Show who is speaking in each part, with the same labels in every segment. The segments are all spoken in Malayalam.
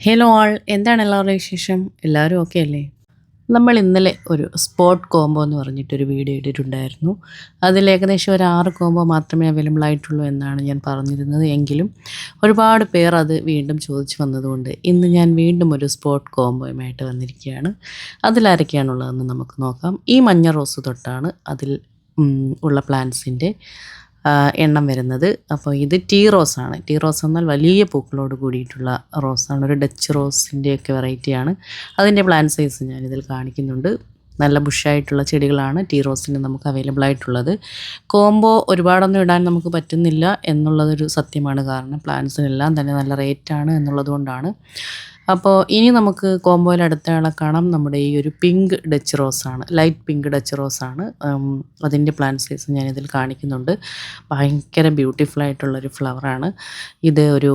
Speaker 1: ഹലോ ആൾ എന്താണ് എല്ലാവരുടെ വിശേഷം? എല്ലാവരും ഓക്കെ അല്ലേ? നമ്മൾ ഇന്നലെ ഒരു സ്പോട്ട് കോംബോ എന്ന് പറഞ്ഞിട്ടൊരു വീഡിയോ ഇട്ടിട്ടുണ്ടായിരുന്നു. അതിൽ ഏകദേശം ഒരു 6 കോംബോ മാത്രമേ അവൈലബിൾ ആയിട്ടുള്ളൂ എന്നാണ് ഞാൻ പറഞ്ഞിരുന്നത്. എങ്കിലും ഒരുപാട് പേർ അത് വീണ്ടും ചോദിച്ചു വന്നതുകൊണ്ട് ഇന്ന് ഞാൻ വീണ്ടും ഒരു സ്പോട്ട് കോംബോയുമായിട്ട് വന്നിരിക്കുകയാണ്. അതിലാരൊക്കെയാണുള്ളതെന്ന് നമുക്ക് നോക്കാം. ഈ മഞ്ഞ റോസ് തൊട്ടാണ് അതിൽ ഉള്ള പ്ലാന്റ്സിൻ്റെ എണ്ണം വരുന്നത്. അപ്പോൾ ഇത് ടീ റോസാണ്. ടീ റോസ് എന്നാൽ വലിയ പൂക്കളോട് കൂടിയിട്ടുള്ള റോസാണ്. ഒരു ഡച്ച് റോസിൻ്റെയൊക്കെ വെറൈറ്റിയാണ്. അതിൻ്റെ പ്ലാന്റ് സൈസ് ഞാനിതിൽ കാണിക്കുന്നുണ്ട്. നല്ല ബുഷായിട്ടുള്ള ചെടികളാണ് ടീ റോസിന് നമുക്ക് അവൈലബിൾ ആയിട്ടുള്ളത്. കോംബോ ഒരുപാടൊന്നും ഇടാൻ നമുക്ക് പറ്റുന്നില്ല എന്നുള്ളതൊരു സത്യമാണ്. കാരണം പ്ലാന്റ്സിനെല്ലാം തന്നെ നല്ല റേറ്റാണ് എന്നുള്ളത് കൊണ്ടാണ്. അപ്പോൾ ഇനി നമുക്ക് കോംബോയിൽ അടുത്ത ആളെ കാണാം. നമ്മുടെ ഈ ഒരു പിങ്ക് ഡച്ച് റോസാണ്, ലൈറ്റ് പിങ്ക് ഡച്ച് റോസാണ്. അതിൻ്റെ പ്ലാന്റ് സൈസ് ഞാനിതിൽ കാണിക്കുന്നുണ്ട്. ഭയങ്കര ബ്യൂട്ടിഫുൾ ആയിട്ടുള്ളൊരു ഫ്ലവറാണ് ഇത്. ഒരു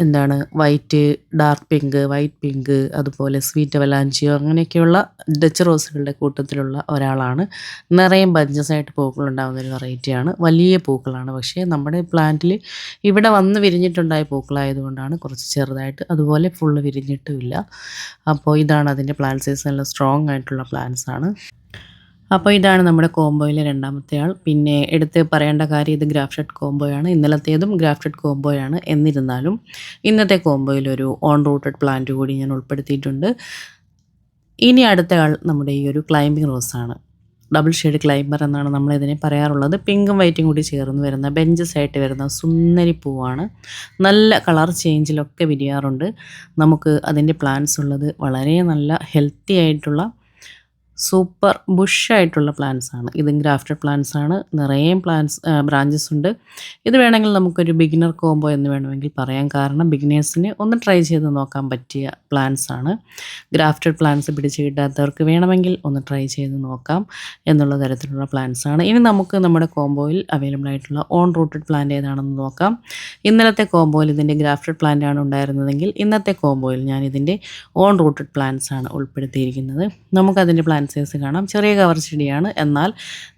Speaker 1: എന്താണ് white, dark pink, white pink, അതുപോലെ സ്വീറ്റ് അവലാഞ്ചിയോ അങ്ങനെയൊക്കെയുള്ള ഡച്ച് റോസുകളുടെ കൂട്ടത്തിലുള്ള ഒരാളാണ്. നിറയെ ബഞ്ചസായിട്ട് പൂക്കളുണ്ടാകുന്ന ഒരു വെറൈറ്റിയാണ്. വലിയ പൂക്കളാണ്. പക്ഷേ നമ്മുടെ പ്ലാന്റിൽ ഇവിടെ വന്ന് വിരിഞ്ഞിട്ടുണ്ടായ പൂക്കളായതുകൊണ്ടാണ് കുറച്ച് ചെറുതായിട്ട്, അതുപോലെ ഫുള്ള് വിരിഞ്ഞിട്ടുമില്ല. അപ്പോൾ ഇതാണ് അതിൻ്റെ പ്ലാന്റ് സൈസ്. നല്ല സ്ട്രോങ് ആയിട്ടുള്ള പ്ലാന്റ്സ് ആണ്. അപ്പോൾ ഇതാണ് നമ്മുടെ കോംബോയിലെ രണ്ടാമത്തെ ആൾ. പിന്നെ എടുത്ത് പറയേണ്ട കാര്യം, ഇത് ഗ്രാഫ്റ്റഡ് കോംബോയാണ്. ഇന്നലത്തേതും ഗ്രാഫ്റ്റഡ് കോംബോയാണ്. എന്നിരുന്നാലും ഇന്നത്തെ കോംബോയിലൊരു ഓൺ റൂട്ടഡ് പ്ലാന്റ് കൂടി ഞാൻ ഉൾപ്പെടുത്തിയിട്ടുണ്ട്. ഇനി അടുത്ത ആൾ നമ്മുടെ ഈ ഒരു ക്ലൈംബിംഗ് റോസാണ്. ഡബിൾ ഷെയ്ഡ് ക്ലൈംബർ എന്നാണ് നമ്മളിതിനെ പറയാറുള്ളത്. പിങ്കും വൈറ്റും കൂടി ചേർന്ന് വരുന്ന ബെഞ്ചസ് ആയിട്ട് വരുന്ന സുന്ദരി പൂവാണ്. നല്ല കളർ ചേഞ്ചിലൊക്കെ വിരിയാറുണ്ട്. നമുക്ക് അതിൻ്റെ പ്ലാന്റ്സ് ഉള്ളത് വളരെ നല്ല ഹെൽത്തി ആയിട്ടുള്ള സൂപ്പർ ബുഷായിട്ടുള്ള പ്ലാന്റ്സ് ആണ്. ഇതും ഗ്രാഫ്റ്റഡ് പ്ലാന്റ്സ് ആണ്. നിറയെ ബ്രാഞ്ചസ് ഉണ്ട്. ഇത് വേണമെങ്കിൽ നമുക്കൊരു ബിഗിനർ കോംബോ എന്ന് വേണമെങ്കിൽ പറയാം. കാരണം ബിഗിനേഴ്സിന് ഒന്ന് ട്രൈ ചെയ്ത് നോക്കാൻ പറ്റിയ പ്ലാന്റ്സ് ആണ്. ഗ്രാഫ്റ്റഡ് പ്ലാന്റ്സ് പിടിച്ച് കിട്ടാത്തവർക്ക് വേണമെങ്കിൽ ഒന്ന് ട്രൈ ചെയ്ത് നോക്കാം എന്നുള്ള തരത്തിലുള്ള പ്ലാന്റ്സ് ആണ്. ഇനി നമുക്ക് നമ്മുടെ കോംബോയിൽ അവൈലബിൾ ആയിട്ടുള്ള ഓൺ റൂട്ടഡ് പ്ലാന്റ് ഏതാണെന്ന് നോക്കാം. ഇന്നലത്തെ കോംബോയിൽ ഇതിൻ്റെ ഗ്രാഫ്റ്റഡ് പ്ലാന്റ് ആണ് ഉണ്ടായിരുന്നതെങ്കിൽ ഇന്നത്തെ കോംബോയിൽ ഞാൻ ഇതിൻ്റെ ഓൺ റൂട്ടഡ് പ്ലാന്റ്സ് ആണ് ഉൾപ്പെടുത്തിയിരിക്കുന്നത്. നമുക്കതിൻ്റെ പ്ലാന്റ് സൈസ് കാണാം. ചെറിയ കവർ ചെടിയാണ്. എന്നാൽ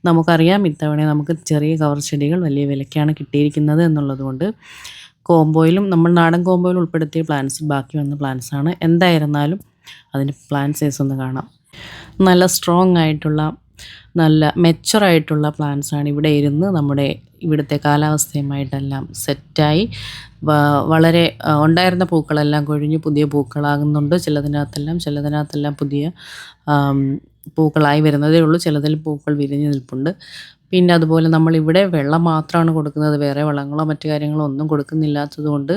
Speaker 1: നമുക്കറിയാം ഇത്തവണ നമുക്ക് ചെറിയ കവർ ചെടികൾ വലിയ വിലയ്ക്കാണ് കിട്ടിയിരിക്കുന്നത് എന്നുള്ളതുകൊണ്ട് കോംബോയിലും നമ്മൾ നാടൻ കോംബോയിൽ ഉൾപ്പെടുത്തിയ പ്ലാന്റ്സ് ബാക്കി വന്ന പ്ലാന്റ്സ് ആണ്. എന്തായിരുന്നാലും അതിൻ്റെ പ്ലാന്റ് സൈസ് ഒന്ന് കാണാം. നല്ല സ്ട്രോങ് ആയിട്ടുള്ള, നല്ല മെച്ചുറായിട്ടുള്ള പ്ലാന്റ്സ് ആണ്. ഇവിടെ ഇരുന്ന് നമ്മുടെ ഇവിടുത്തെ കാലാവസ്ഥയുമായിട്ടെല്ലാം സെറ്റായി വളരെ ഉണ്ടായിരുന്ന പൂക്കളെല്ലാം കൊഴിഞ്ഞ് പുതിയ പൂക്കളാകുന്നുണ്ട്. ചിലതിനകത്തെല്ലാം പുതിയ പൂക്കളായി വരുന്നതേ ഉള്ളൂ. ചിലതിൽ പൂക്കൾ വിരിഞ്ഞ് നിൽപ്പുണ്ട്. പിന്നെ അതുപോലെ നമ്മളിവിടെ വെള്ളം മാത്രമാണ് കൊടുക്കുന്നത്. വേറെ വളങ്ങളോ മറ്റു കാര്യങ്ങളോ ഒന്നും കൊടുക്കുന്നില്ലാത്തത് കൊണ്ട്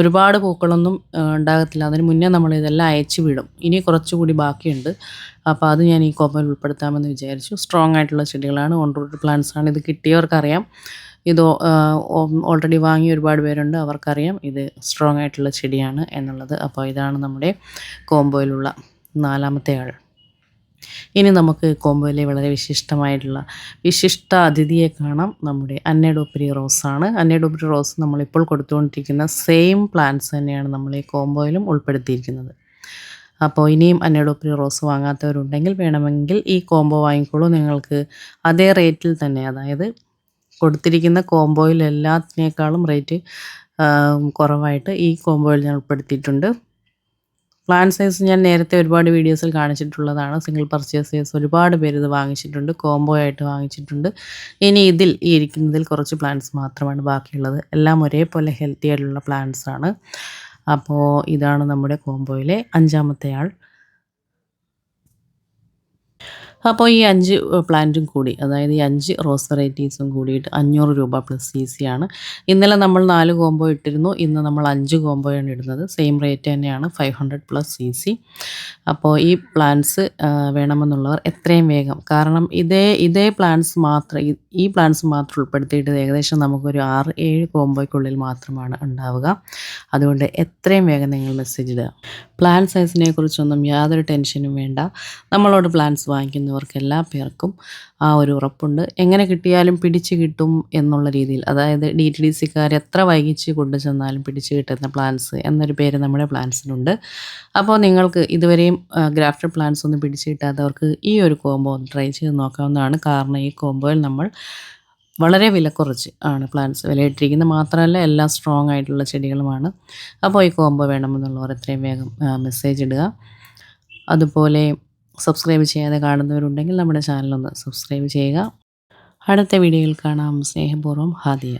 Speaker 1: ഒരുപാട് പൂക്കളൊന്നും ഉണ്ടാകത്തില്ല. അതിന് മുന്നേ നമ്മളിതെല്ലാം അയച്ചു വിടും. ഇനി കുറച്ചുകൂടി ബാക്കിയുണ്ട്. അപ്പോൾ അത് ഞാൻ ഈ കോംബോയിൽ ഉൾപ്പെടുത്താമെന്ന് വിചാരിച്ചു. സ്ട്രോങ് ആയിട്ടുള്ള ചെടികളാണ്. ഓൺ റൂട്ടഡ് പ്ലാന്റ്സ് ആണ്. ഇത് കിട്ടിയവർക്കറിയാം. ഇത് ഓൾറെഡി വാങ്ങി ഒരുപാട് പേരുണ്ട്. അവർക്കറിയാം ഇത് സ്ട്രോങ് ആയിട്ടുള്ള ചെടിയാണ് എന്നുള്ളത്. അപ്പോൾ ഇതാണ് നമ്മുടെ കോംബോയിലുള്ള നാലാമത്തെ ആൾ. ഇനി നമുക്ക് കോംബോയിലെ വളരെ വിശിഷ്ട അതിഥിയെ കാണാം. നമ്മുടെ അന്നഡോപ്പരി റോസാണ്. അന്നഡോപ്പരി റോസ് നമ്മളിപ്പോൾ കൊടുത്തുകൊണ്ടിരിക്കുന്ന സെയിം പ്ലാന്റ്സ് തന്നെയാണ് നമ്മൾ ഈ കോംബോയിലും ഉൾപ്പെടുത്തിയിരിക്കുന്നത്. അപ്പോൾ ഇനിയും അന്നഡോപ്പരി റോസ് വാങ്ങാത്തവരുണ്ടെങ്കിൽ വേണമെങ്കിൽ ഈ കോംബോ വാങ്ങിക്കോളൂ. നിങ്ങൾക്ക് അതേ റേറ്റിൽ തന്നെ, അതായത് കൊടുത്തിരിക്കുന്ന കോംബോയിൽ എല്ലാത്തിനേക്കാളും റേറ്റ് കുറവായിട്ട് ഈ കോംബോയിൽ ഞാൻ ഉൾപ്പെടുത്തിയിട്ടുണ്ട്. പ്ലാന്റ് സൈസ് ഞാൻ നേരത്തെ ഒരുപാട് വീഡിയോസിൽ കാണിച്ചിട്ടുള്ളതാണ്. സിംഗിൾ പർച്ചേസേഴ്സ് ഒരുപാട് പേര് ഇത് വാങ്ങിച്ചിട്ടുണ്ട്, കോംബോ ആയിട്ട് വാങ്ങിച്ചിട്ടുണ്ട്. ഇനി ഈ ഇരിക്കുന്നതിൽ കുറച്ച് പ്ലാന്റ്സ് മാത്രമാണ് ബാക്കിയുള്ളത്. എല്ലാം ഒരേപോലെ ഹെൽത്തി ആയിട്ടുള്ള പ്ലാന്റ്സ് ആണ്. അപ്പോൾ ഇതാണ് നമ്മുടെ കോംബോയിലെ അഞ്ചാമത്തെ ആൾ. അപ്പോൾ ഈ 5 പ്ലാന്റും കൂടി, അതായത് ഈ 5 റോസ് വെറൈറ്റീസും കൂടിയിട്ട് 500 രൂപ പ്ലസ് CC ആണ്. ഇന്നലെ നമ്മൾ 4 കോംബോ ഇട്ടിരുന്നു. ഇന്ന് നമ്മൾ 5 കോംബോയാണ് ഇടുന്നത്. സെയിം റേറ്റ് തന്നെയാണ്, 500 പ്ലസ് CC. അപ്പോൾ ഈ പ്ലാന്റ്സ് വേണമെന്നുള്ളവർ എത്രയും വേഗം, കാരണം ഇതേ പ്ലാന്റ്സ് മാത്രം, ഈ പ്ലാന്റ്സ് മാത്രം ഉൾപ്പെടുത്തിയിട്ട് ഏകദേശം നമുക്കൊരു 6-7 കോംബോയ്ക്കുള്ളിൽ മാത്രമാണ് ഉണ്ടാവുക. അതുകൊണ്ട് എത്രയും വേഗം നിങ്ങൾ മെസ്സേജ് ഇടുക. പ്ലാന്റ് സൈസിനെ കുറിച്ചൊന്നും യാതൊരു ടെൻഷനും വേണ്ട. നമ്മളോട് പ്ലാന്റ്സ് വാങ്ങിക്കുന്നവർക്ക് എല്ലാ പേർക്കും ആ ഒരു ഉറപ്പുണ്ട്. എങ്ങനെ കിട്ടിയാലും പിടിച്ച് കിട്ടും എന്നുള്ള രീതിയിൽ, അതായത് DTDCക്കാർ എത്ര വൈകിച്ച് കൊണ്ടു ചെന്നാലും പിടിച്ച് കിട്ടുന്ന പ്ലാന്റ്സ് എന്നൊരു പേര് നമ്മുടെ പ്ലാന്റ്സിനുണ്ട്. അപ്പോൾ നിങ്ങൾക്ക് ഇതുവരെയും ഗ്രാഫ്റ്റഡ് പ്ലാന്റ്സ് ഒന്നും പിടിച്ച് കിട്ടാത്തവർക്ക് ഈ ഒരു കോംബോ ഒന്ന് ട്രൈ ചെയ്ത് നോക്കാവുന്നതാണ്. കാരണം ഈ കോംബോയിൽ നമ്മൾ വളരെ വില കുറച്ച് ആണ് പ്ലാന്റ്സ് വിലയിട്ടിരിക്കുന്നത്. മാത്രമല്ല എല്ലാം സ്ട്രോങ് ആയിട്ടുള്ള ചെടികളുമാണ്. അപ്പോൾ ഈ കോംബോ വേണമെന്നുള്ളവർ എത്രയും വേഗം മെസ്സേജ് ഇടുക. അതുപോലെ സബ്സ്ക്രൈബ് ചെയ്യാതെ കാണുന്നവരുണ്ടെങ്കിൽ നമ്മുടെ ചാനലൊന്ന് സബ്സ്ക്രൈബ് ചെയ്യുക. അടുത്ത വീഡിയോയിൽ കാണാം. സ്നേഹപൂർവ്വം ഹാദിയ.